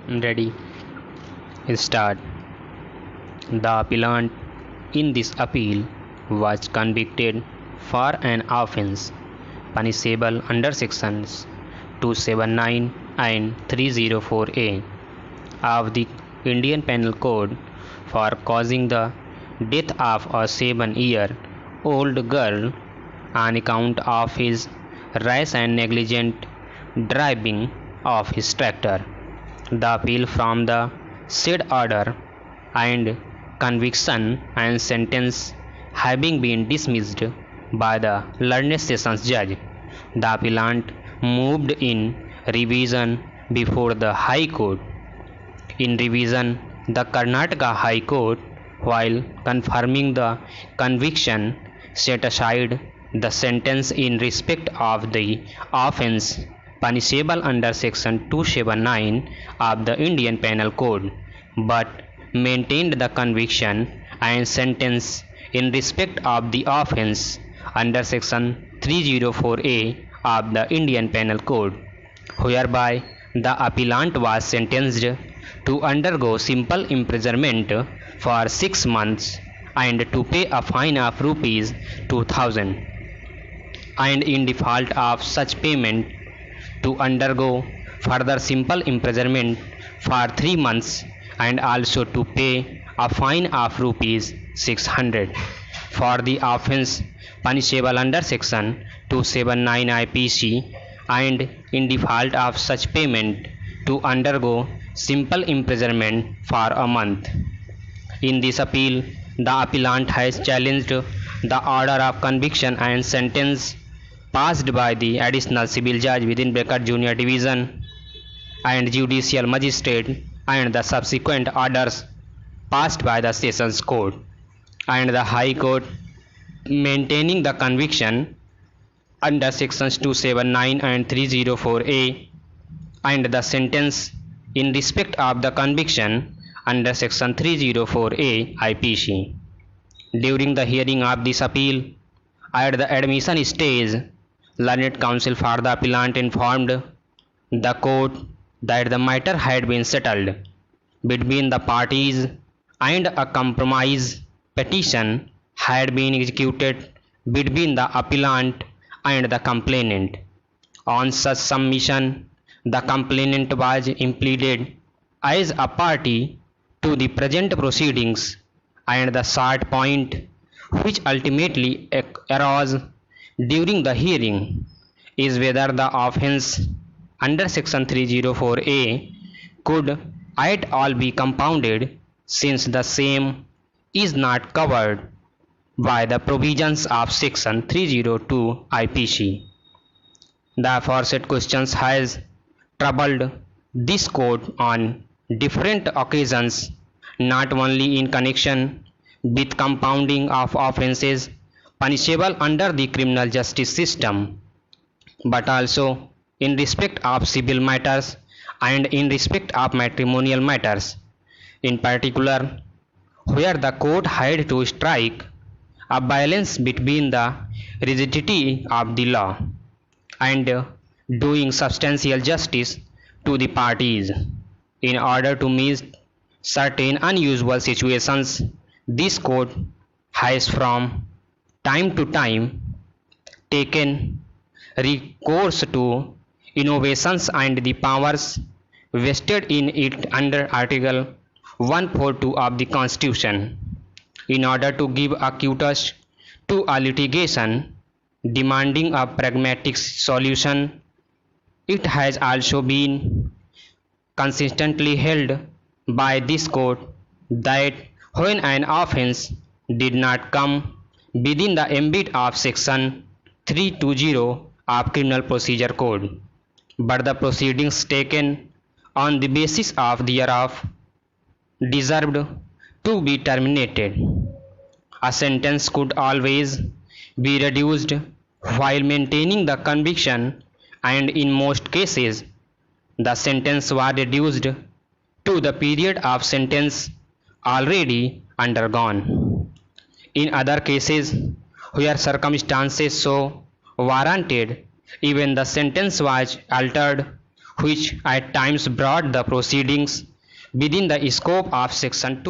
Ready? Start. The appellant in this appeal was convicted for an offence punishable under sections 279 and 304A of the Indian Penal Code for causing the death of a 7-year-old girl on account of his rash and negligent driving of his tractor. The appeal from the said order and conviction and sentence having been dismissed by the learned sessions judge, the appellant moved in revision before the High Court. In revision, the Karnataka High Court, while confirming the conviction, set aside the sentence in respect of the offence punishable under section 279 of the Indian Penal Code, but maintained the conviction and sentence in respect of the offence under section 304A of the Indian Penal Code, whereby the appellant was sentenced to undergo simple imprisonment for 6 months and to pay a fine of rupees 2000, and in default of such payment to undergo further simple imprisonment for 3 months and also to pay a fine of rupees 600 for the offence punishable under section 279 IPC, and in default of such payment to undergo simple imprisonment for a month. In this appeal, the appellant has challenged the order of conviction and sentence passed by the additional civil judge within Junior Division and judicial magistrate, and the subsequent orders passed by the Sessions Court and the High Court, maintaining the conviction under sections 279 and 304A and the sentence in respect of the conviction under section 304A IPC. During the hearing of this appeal, at the admission stage, learned counsel for the appellant informed the court that the matter had been settled between the parties and a compromise petition had been executed between the appellant and the complainant. On such submission, the complainant was impleaded as a party to the present proceedings, and the short point which ultimately arose during the hearing is whether the offence under section 304A could at all be compounded, since the same is not covered by the provisions of section 302 IPC. The aforesaid questions has troubled this court on different occasions, not only in connection with compounding of offences punishable under the criminal justice system, but also in respect of civil matters and in respect of matrimonial matters, in particular where the court had to strike a balance between the rigidity of the law and doing substantial justice to the parties. In order to meet certain unusual situations, this court has from time to time taken recourse to innovations and the powers vested in it under Article 142 of the Constitution in order to give a cutus to a litigation demanding a pragmatic solution. It has also been consistently held by this court that when an offence did not come within the ambit of section 320 of Criminal Procedure Code, but the proceedings taken on the basis of thereof deserved to be terminated, a sentence could always be reduced while maintaining the conviction, and in most cases the sentence was reduced to the period of sentence already undergone. In other cases, where circumstances so warranted, even the sentence was altered which at times brought the proceedings within the scope of Section